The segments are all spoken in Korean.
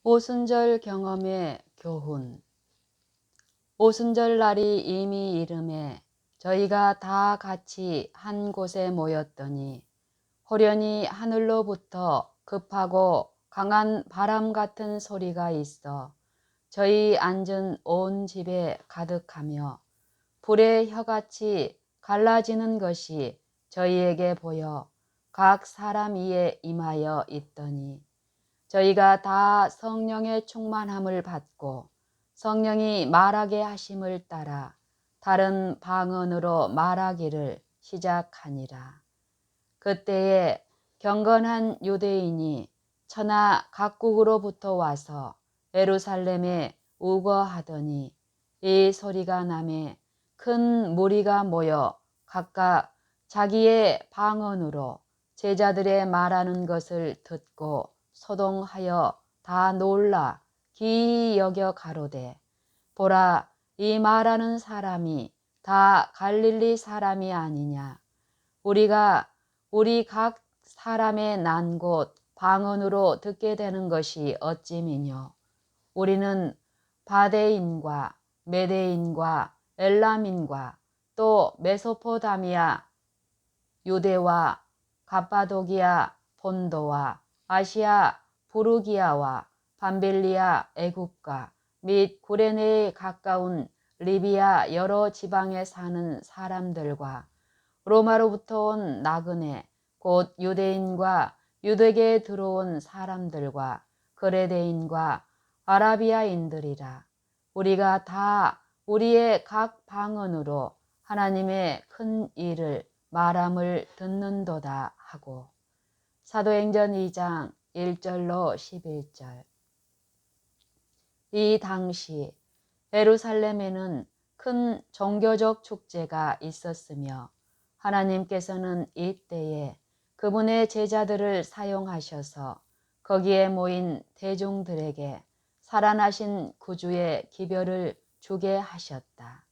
오순절 경험의 교훈. 오순절 날이 이미 이름에 저희가 다 같이 한 곳에 모였더니 호련히 하늘로부터 급하고 강한 바람 같은 소리가 있어 저희 앉은 온 집에 가득하며 불의 혀같이 갈라지는 것이 저희에게 보여 각 사람 위에 임하여 있더니 저희가 다 성령의 충만함을 받고 성령이 말하게 하심을 따라 다른 방언으로 말하기를 시작하니라. 그때에 경건한 유대인이 천하 각국으로부터 와서 예루살렘에 우거하더니 이 소리가 나매 큰 무리가 모여 각각 자기의 방언으로 제자들의 말하는 것을 듣고 소동하여 다 놀라 기이 여겨 가로되 보라, 이 말하는 사람이 다 갈릴리 사람이 아니냐. 우리가 우리 각 사람의 난 곳 방언으로 듣게 되는 것이 어찌미뇨. 우리는 바데인과 메데인과 엘람인과 또 메소포다미아, 유대와 갑바도기아, 본도와 아시아 부르기아와 밤빌리아 애굽과 및 구레네에 가까운 리비아 여러 지방에 사는 사람들과 로마로부터 온 나그네 곧 유대인과 유대계에 들어온 사람들과 그레데인과 아라비아인들이라. 우리가 다 우리의 각 방언으로 하나님의 큰 일을 말함을 듣는도다 하고. 사도행전 2장 1절로 11절. 이 당시 예루살렘에는 큰 종교적 축제가 있었으며 하나님께서는 이때에 그분의 제자들을 사용하셔서 거기에 모인 대중들에게 살아나신 구주의 기별을 주게 하셨다.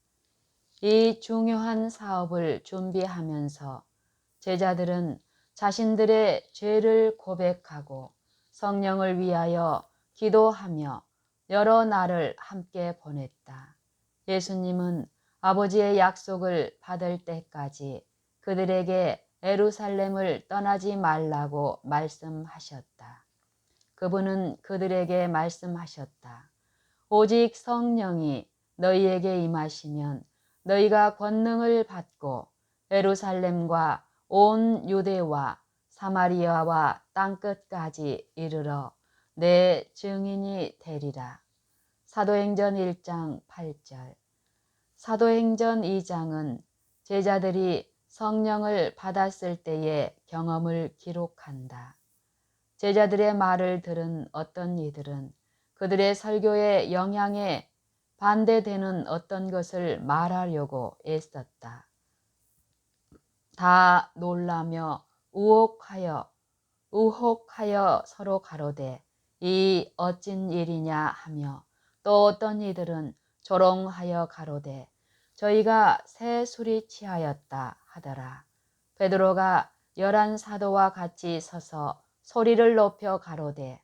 이 중요한 사업을 준비하면서 제자들은 자신들의 죄를 고백하고 성령을 위하여 기도하며 여러 날을 함께 보냈다. 예수님은 아버지의 약속을 받을 때까지 그들에게 예루살렘을 떠나지 말라고 말씀하셨다. 그분은 그들에게 말씀하셨다. 오직 성령이 너희에게 임하시면 너희가 권능을 받고 예루살렘과 온 유대와 사마리아와 땅끝까지 이르러 내 증인이 되리라. 사도행전 1장 8절. 사도행전 2장은 제자들이 성령을 받았을 때의 경험을 기록한다. 제자들의 말을 들은 어떤 이들은 그들의 설교의 영향에 반대되는 어떤 것을 말하려고 애썼다. 다 놀라며 의혹하여 서로 가로되 이 어찐 일이냐 하며 또 어떤 이들은 조롱하여 가로되 저희가 새 술이 취하였다 하더라. 베드로가 11 사도와 같이 서서 소리를 높여 가로되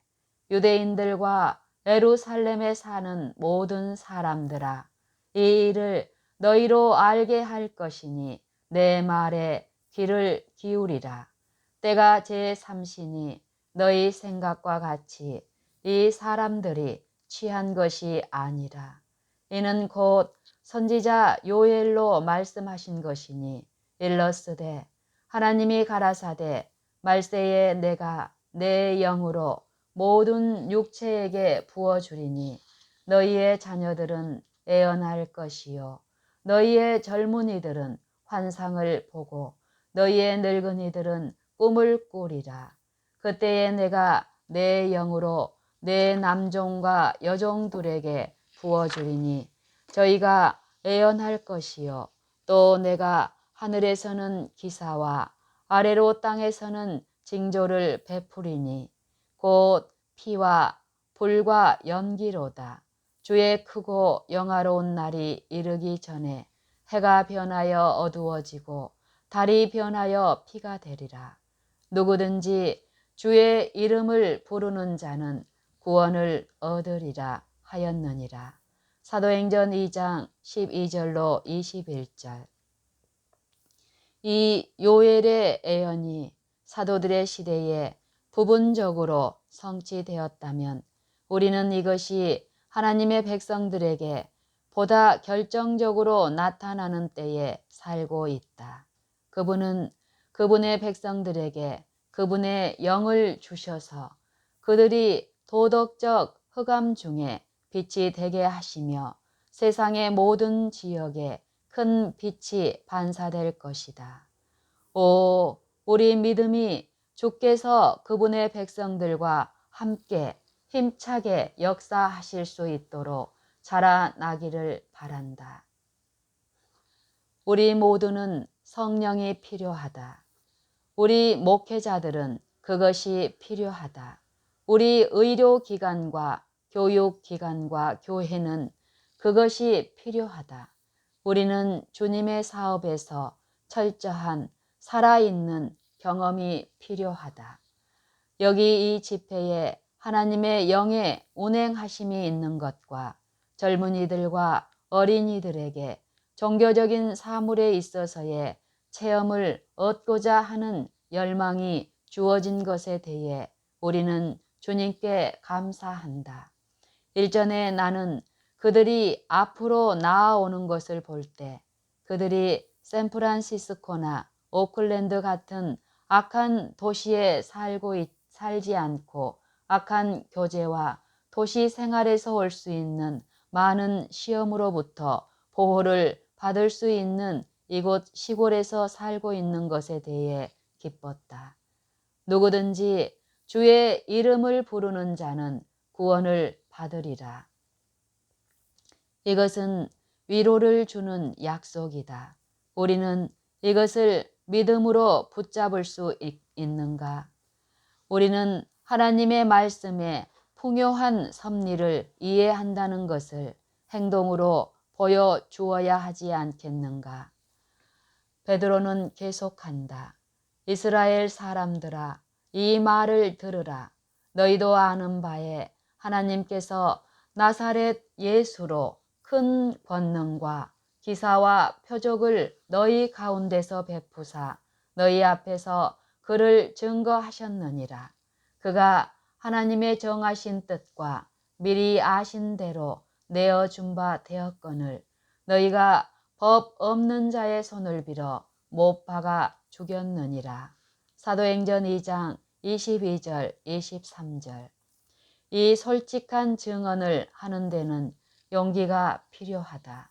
유대인들과 예루살렘에 사는 모든 사람들아, 이 일을 너희로 알게 할 것이니 내 말에 귀를 기울이라. 때가 제3시니 너희 생각과 같이 이 사람들이 취한 것이 아니라 이는 곧 선지자 요엘로 말씀하신 것이니 일러스되 하나님이 가라사대 말세에 내가 내 영으로 모든 육체에게 부어주리니 너희의 자녀들은 애언할 것이요 너희의 젊은이들은 환상을 보고 너희의 늙은이들은 꿈을 꾸리라. 그때에 내가 내 영으로 내 남종과 여종들에게 부어주리니 저희가 애언할 것이요 또 내가 하늘에서는 기사와 아래로 땅에서는 징조를 베푸리니 곧 피와 불과 연기로다. 주의 크고 영화로운 날이 이르기 전에 해가 변하여 어두워지고 달이 변하여 피가 되리라. 누구든지 주의 이름을 부르는 자는 구원을 얻으리라 하였느니라. 사도행전 2장 12절로 21절. 이 요엘의 예언이 사도들의 시대에 부분적으로 성취되었다면 우리는 이것이 하나님의 백성들에게 보다 결정적으로 나타나는 때에 살고 있다. 그분은 그분의 백성들에게 그분의 영을 주셔서 그들이 도덕적 흑암 중에 빛이 되게 하시며 세상의 모든 지역에 큰 빛이 반사될 것이다. 오, 우리 믿음이 주께서 그분의 백성들과 함께 힘차게 역사하실 수 있도록 자라나기를 바란다. 우리 모두는 성령이 필요하다. 우리 목회자들은 그것이 필요하다. 우리 의료기관과 교육기관과 교회는 그것이 필요하다. 우리는 주님의 사업에서 철저한 살아있는 경험이 필요하다. 여기 이 집회에 하나님의 영의 운행하심이 있는 것과 젊은이들과 어린이들에게 종교적인 사물에 있어서의 체험을 얻고자 하는 열망이 주어진 것에 대해 우리는 주님께 감사한다. 일전에 나는 그들이 앞으로 나아오는 것을 볼 때 그들이 샌프란시스코나 오클랜드 같은 악한 도시에 살지 않고 악한 교제와 도시 생활에서 올 수 있는 많은 시험으로부터 보호를 받을 수 있는 이곳 시골에서 살고 있는 것에 대해 기뻤다. 누구든지 주의 이름을 부르는 자는 구원을 받으리라. 이것은 위로를 주는 약속이다. 우리는 이것을 믿음으로 붙잡을 수 있는가? 우리는 하나님의 말씀에 풍요한 섭리를 이해한다는 것을 행동으로 보여주어야 하지 않겠는가? 베드로는 계속한다. 이스라엘 사람들아, 이 말을 들으라. 너희도 아는 바에 하나님께서 나사렛 예수로 큰 권능과 기사와 표적을 너희 가운데서 베푸사 너희 앞에서 그를 증거하셨느니라. 그가 하나님의 정하신 뜻과 미리 아신 대로 내어준 바 되었거늘 너희가 법 없는 자의 손을 빌어 못 박아 죽였느니라. 사도행전 2장 22절 23절. 이 솔직한 증언을 하는 데는 용기가 필요하다.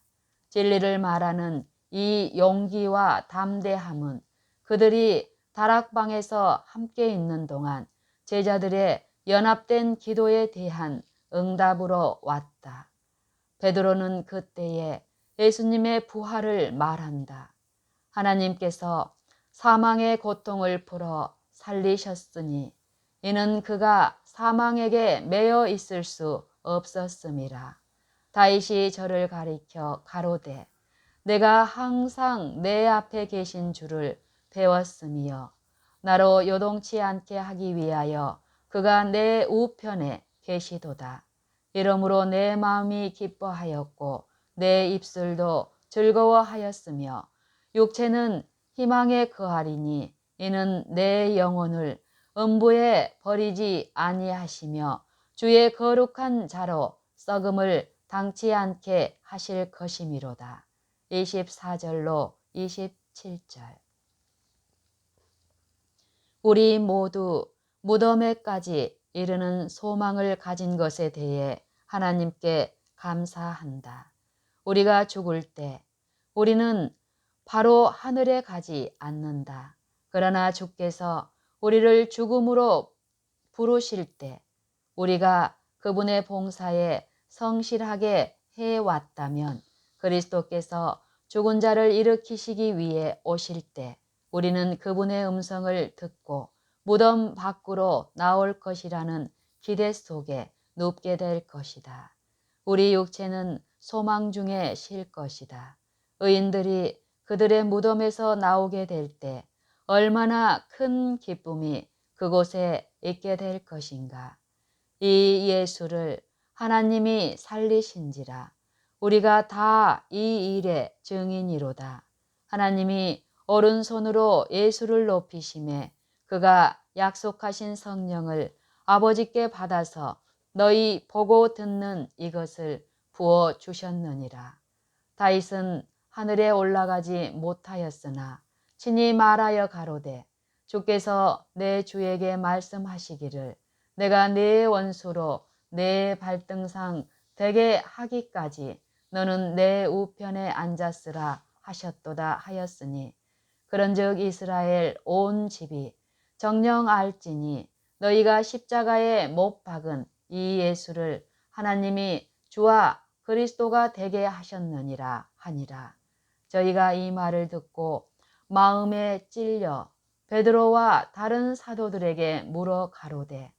진리를 말하는 이 용기와 담대함은 그들이 다락방에서 함께 있는 동안 제자들의 연합된 기도에 대한 응답으로 왔다. 베드로는 그때에 예수님의 부활을 말한다. 하나님께서 사망의 고통을 풀어 살리셨으니 이는 그가 사망에게 매여 있을 수 없었음이라. 다윗이 저를 가리켜 가로되 내가 항상 내 앞에 계신 주를 배웠으며 나로 요동치 않게 하기 위하여 그가 내 우편에 계시도다. 이러므로 내 마음이 기뻐하였고 내 입술도 즐거워하였으며 육체는 희망에 거하리니 이는 내 영혼을 음부에 버리지 아니하시며 주의 거룩한 자로 썩음을 당치 않게 하실 것이미로다. 24절로 27절. 우리 모두 무덤에까지 이르는 소망을 가진 것에 대해 하나님께 감사한다. 우리가 죽을 때 우리는 바로 하늘에 가지 않는다. 그러나 주께서 우리를 죽음으로 부르실 때 우리가 그분의 봉사에 성실하게 해왔다면 그리스도께서 죽은 자를 일으키시기 위해 오실 때 우리는 그분의 음성을 듣고 무덤 밖으로 나올 것이라는 기대 속에 눕게 될 것이다. 우리 육체는 소망 중에 쉴 것이다. 의인들이 그들의 무덤에서 나오게 될 때 얼마나 큰 기쁨이 그곳에 있게 될 것인가. 이 예수를 하나님이 살리신지라. 우리가 다 이 일의 증인이로다. 하나님이 오른손으로 예수를 높이심에 그가 약속하신 성령을 아버지께 받아서 너희 보고 듣는 이것을 부어 주셨느니라. 다윗은 하늘에 올라가지 못하였으나 친히 말하여 가로되 주께서 내 주에게 말씀하시기를 내가 네 원수로 내 발등상 되게 하기까지 너는 내 우편에 앉았으라 하셨도다 하였으니 그런즉 이스라엘 온 집이 정녕 알지니 너희가 십자가에 못 박은 이 예수를 하나님이 주와 그리스도가 되게 하셨느니라 하니라. 저희가 이 말을 듣고 마음에 찔려 베드로와 다른 사도들에게 물어 가로되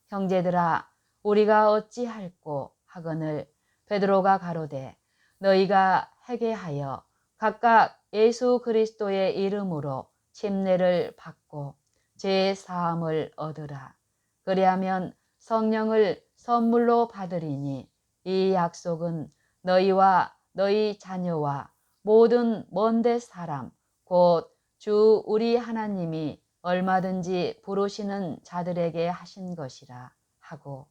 형제들아 우리가 어찌할꼬 하거늘 베드로가 가로되 너희가 회개하여 각각 예수 그리스도의 이름으로 침례를 받고 죄 사함을 얻으라. 그리하면 성령을 선물로 받으리니 이 약속은 너희와 너희 자녀와 모든 먼데 사람 곧 주 우리 하나님이 얼마든지 부르시는 자들에게 하신 것이라 하고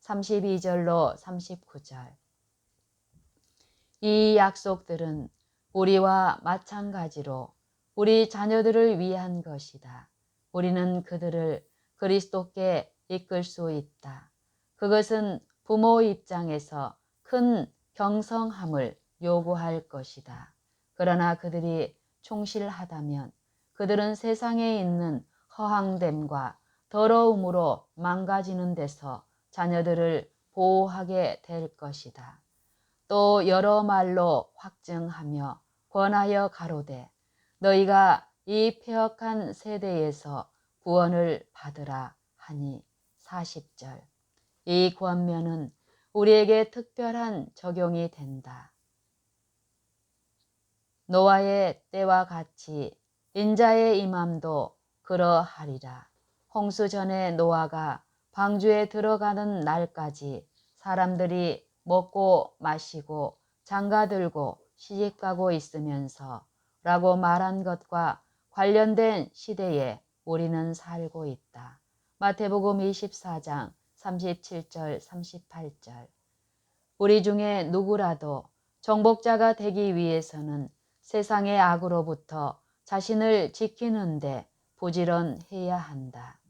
32절로 39절. 이 약속들은 우리와 마찬가지로 우리 자녀들을 위한 것이다. 우리는 그들을 그리스도께 이끌 수 있다. 그것은 부모 입장에서 큰 경성함을 요구할 것이다. 그러나 그들이 충실하다면 그들은 세상에 있는 허황됨과 더러움으로 망가지는 데서 자녀들을 보호하게 될 것이다. 또 여러 말로 확증하며 권하여 가로되 너희가 이 패역한 세대에서 구원을 받으라 하니 40절. 이 권면은 우리에게 특별한 적용이 된다. 노아의 때와 같이 인자의 임함도 그러하리라. 홍수 전에 노아가 방주에 들어가는 날까지 사람들이 먹고 마시고 장가들고 시집가고 있으면서 라고 말한 것과 관련된 시대에 우리는 살고 있다. 마태복음 24장 37절 38절. 우리 중에 누구라도 정복자가 되기 위해서는 세상의 악으로부터 자신을 지키는데 부지런해야 한다.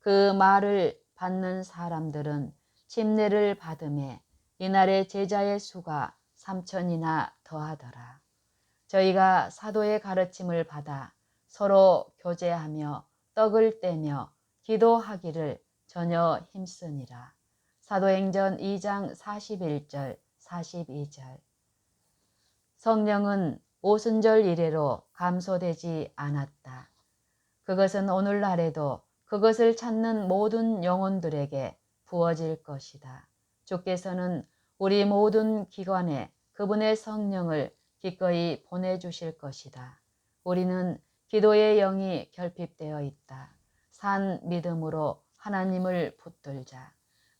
그 말을 받는 사람들은 침례를 받음에 이날의 제자의 수가 3,000이나 더하더라. 저희가 사도의 가르침을 받아 서로 교제하며 떡을 떼며 기도하기를 전혀 힘쓰니라. 사도행전 2장 41절 42절. 성령은 오순절 이래로 감소되지 않았다. 그것은 오늘날에도 그것을 찾는 모든 영혼들에게 부어질 것이다. 주께서는 우리 모든 기관에 그분의 성령을 기꺼이 보내주실 것이다. 우리는 기도의 영이 결핍되어 있다. 산 믿음으로 하나님을 붙들자.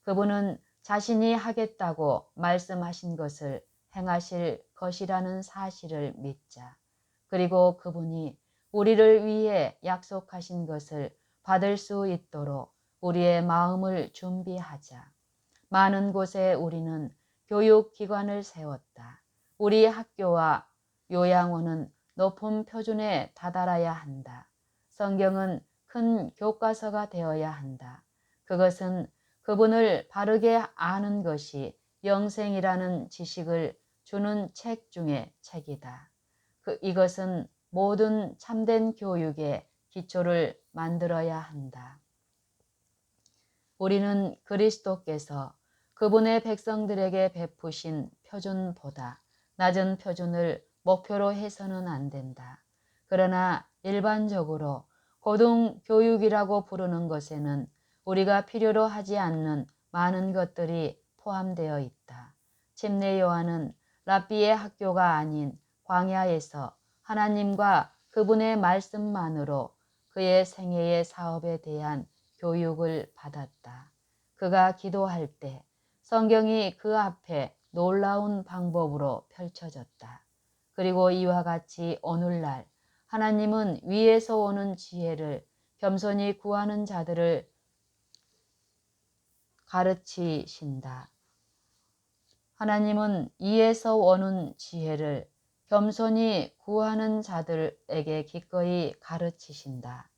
그분은 자신이 하겠다고 말씀하신 것을 행하실 것이라는 사실을 믿자. 그리고 그분이 우리를 위해 약속하신 것을 받을 수 있도록 우리의 마음을 준비하자. 많은 곳에 우리는 교육기관을 세웠다. 우리 학교와 요양원은 높은 표준에 다다라야 한다. 성경은 큰 교과서가 되어야 한다. 그것은 그분을 바르게 아는 것이 영생이라는 지식을 주는 책 중에 책이다. 이것은 모든 참된 교육의 기초를 만들어야 한다. 우리는 그리스도께서 그분의 백성들에게 베푸신 표준보다 낮은 표준을 목표로 해서는 안 된다. 그러나 일반적으로 고등교육이라고 부르는 것에는 우리가 필요로 하지 않는 많은 것들이 포함되어 있다. 침례 요한은 랍비의 학교가 아닌 광야에서 하나님과 그분의 말씀만으로 그의 생애의 사업에 대한 교육을 받았다. 그가 기도할 때 성경이 그 앞에 놀라운 방법으로 펼쳐졌다. 그리고 이와 같이 오늘날 하나님은 위에서 오는 지혜를 겸손히 구하는 자들을 가르치신다. 하나님은 위에서 오는 지혜를 겸손히 구하는 자들에게 기꺼이 가르치신다.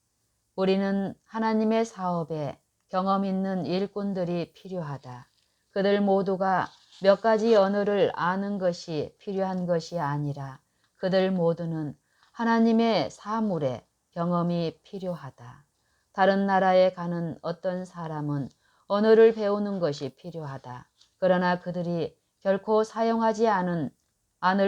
우리는 하나님의 사업에 경험 있는 일꾼들이 필요하다. 그들 모두가 몇 가지 언어를 아는 것이 필요한 것이 아니라 그들 모두는 하나님의 사물에 경험이 필요하다. 다른 나라에 가는 어떤 사람은 언어를 배우는 것이 필요하다. 그러나 그들이 결코 사용하지 않을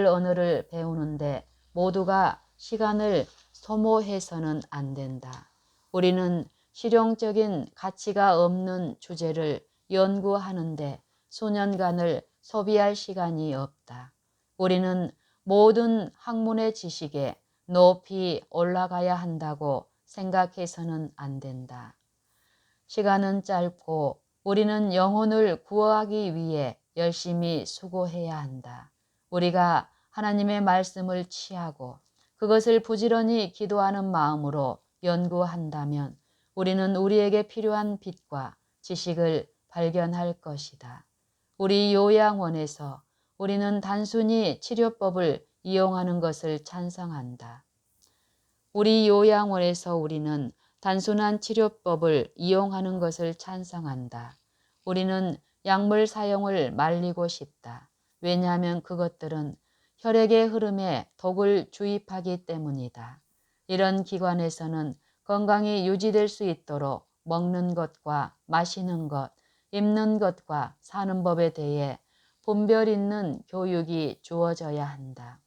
언어를 배우는데 모두가 시간을 소모해서는 안 된다. 우리는 실용적인 가치가 없는 주제를 연구하는데 수년간을 소비할 시간이 없다. 우리는 모든 학문의 지식에 높이 올라가야 한다고 생각해서는 안 된다. 시간은 짧고 우리는 영혼을 구하기 위해 열심히 수고해야 한다. 우리가 하나님의 말씀을 취하고 그것을 부지런히 기도하는 마음으로 연구한다면 우리는 우리에게 필요한 빛과 지식을 발견할 것이다. 우리 요양원에서 우리는 단순히 치료법을 이용하는 것을 찬성한다. 우리 요양원에서 우리는 단순한 치료법을 이용하는 것을 찬성한다. 우리는 약물 사용을 말리고 싶다. 왜냐하면 그것들은 혈액의 흐름에 독을 주입하기 때문이다. 이런 기관에서는 건강이 유지될 수 있도록 먹는 것과 마시는 것, 입는 것과 사는 법에 대해 분별 있는 교육이 주어져야 한다.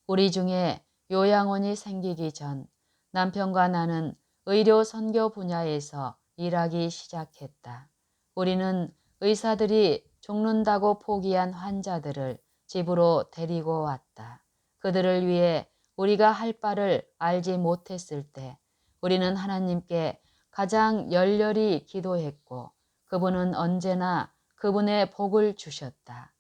우리 중에 요양원이 생기기 전 남편과 나는 의료 선교 분야에서 일하기 시작했다. 우리는 의사들이 죽는다고 포기한 환자들을 집으로 데리고 왔다. 그들을 위해 우리가 할 바를 알지 못했을 때 우리는 하나님께 가장 열렬히 기도했고 그분은 언제나 그분의 복을 주셨다.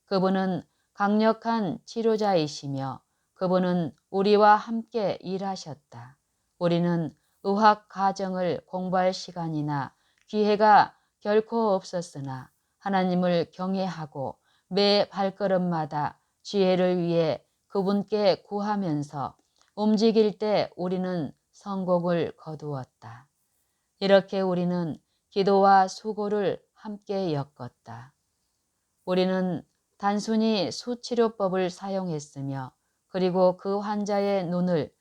그분은 강력한 치료자이시며 그분은 우리와 함께 일하셨다. 우리는 의학 과정을 공부할 시간이나 기회가 결코 없었으나 하나님을 경외하고 매 발걸음마다 지혜를 위해 그분께 구하면서 움직일 때 우리는 성공을 거두었다. 이렇게 우리는 기도와 수고를 함께 엮었다. 우리는 단순히 수치료법을 사용했으며 그리고 그 환자의 눈을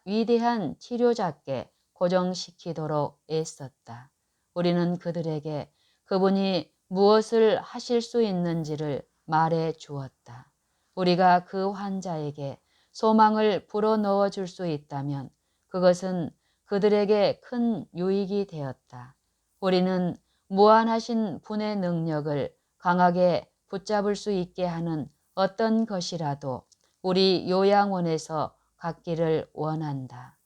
위대한 치료자께 고정시키도록 애썼다. 우리는 그들에게 그분이 무엇을 하실 수 있는지를 말해 주었다. 우리가 그 환자에게 소망을 불어넣어 줄 수 있다면 그것은 그들에게 큰 유익이 되었다. 우리는 무한하신 분의 능력을 강하게 붙잡을 수 있게 하는 어떤 것이라도 우리 요양원에서 갖기를 원한다.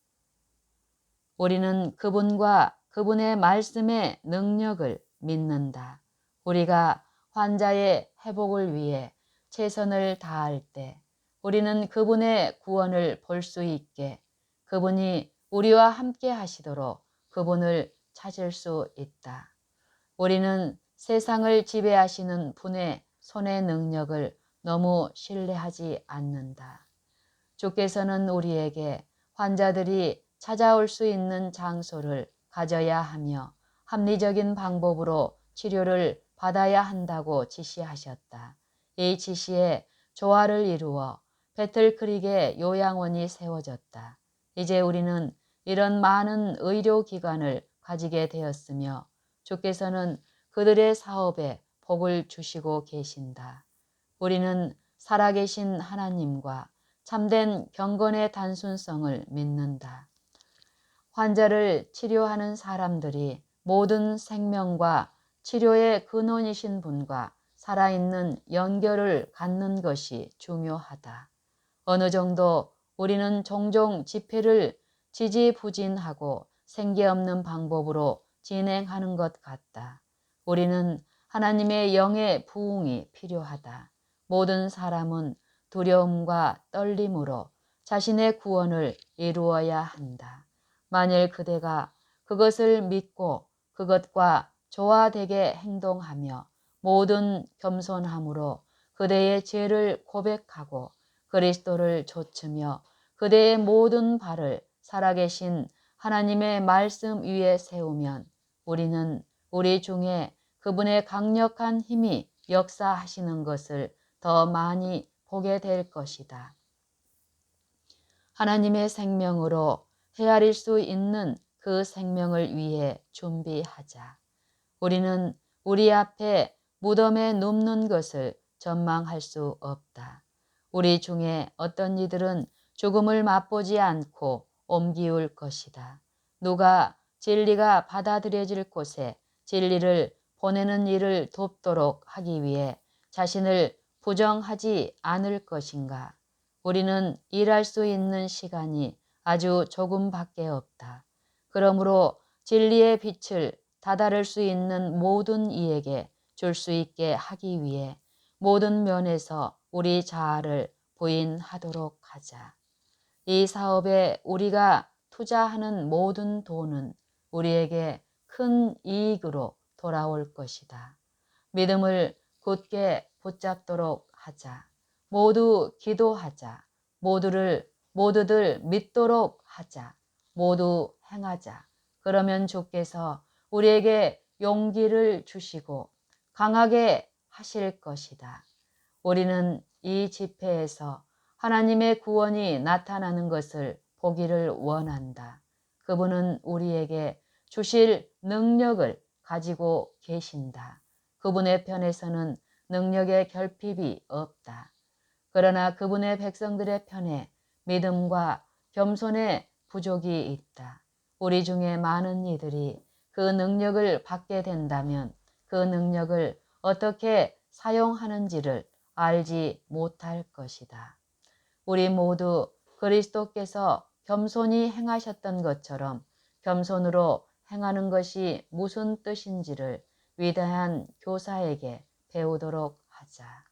우리는 그분과 그분의 말씀의 능력을 믿는다. 우리가 환자의 회복을 위해 최선을 다할 때 우리는 그분의 구원을 볼 수 있게 그분이 우리와 함께 하시도록 그분을 찾을 수 있다. 우리는 세상을 지배하시는 분의 손의 능력을 너무 신뢰하지 않는다. 주께서는 우리에게 환자들이 찾아올 수 있는 장소를 가져야 하며 합리적인 방법으로 치료를 받아야 한다고 지시하셨다. 이 지시에 조화를 이루어 배틀크릭에 요양원이 세워졌다. 이제 우리는 이런 많은 의료기관을 가지게 되었으며 주께서는 그들의 사업에 복을 주시고 계신다. 우리는 살아계신 하나님과 참된 경건의 단순성을 믿는다. 환자를 치료하는 사람들이 모든 생명과 치료의 근원이신 분과 살아있는 연결을 갖는 것이 중요하다. 어느 정도 우리는 종종 집회를 지지부진하고 생기 없는 방법으로 진행하는 것 같다. 우리는 하나님의 영의 부흥이 필요하다. 모든 사람은 두려움과 떨림으로 자신의 구원을 이루어야 한다. 만일 그대가 그것을 믿고 그것과 조화되게 행동하며 모든 겸손함으로 그대의 죄를 고백하고 그리스도를 좇으며 그대의 모든 발을 살아계신 하나님의 말씀 위에 세우면 우리는 우리 중에 그분의 강력한 힘이 역사하시는 것을 더 많이 보게 될 것이다. 하나님의 생명으로 헤아릴 수 있는 그 생명을 위해 준비하자. 우리는 우리 앞에 무덤에 눕는 것을 전망할 수 없다. 우리 중에 어떤 이들은 죽음을 맛보지 않고 옮기울 것이다. 누가 진리가 받아들여질 곳에 진리를 보내는 일을 돕도록 하기 위해 자신을 부정하지 않을 것인가? 우리는 일할 수 있는 시간이 아주 조금밖에 없다. 그러므로 진리의 빛을 다다를 수 있는 모든 이에게 줄 수 있게 하기 위해 모든 면에서 우리 자아를 부인하도록 하자. 이 사업에 우리가 투자하는 모든 돈은 우리에게 큰 이익으로 돌아올 것이다. 믿음을 굳게 붙잡도록 하자. 모두 기도하자. 모두들 믿도록 하자. 모두 행하자. 그러면 주께서 우리에게 용기를 주시고 강하게 하실 것이다. 우리는 이 집회에서 하나님의 구원이 나타나는 것을 보기를 원한다. 그분은 우리에게 주실 능력을 가지고 계신다. 그분의 편에서는 능력의 결핍이 없다. 그러나 그분의 백성들의 편에 믿음과 겸손의 부족이 있다. 우리 중에 많은 이들이 그 능력을 받게 된다면 그 능력을 어떻게 사용하는지를 알지 못할 것이다. 우리 모두 그리스도께서 겸손히 행하셨던 것처럼 겸손으로 행하는 것이 무슨 뜻인지를 위대한 교사에게 배우도록 하자.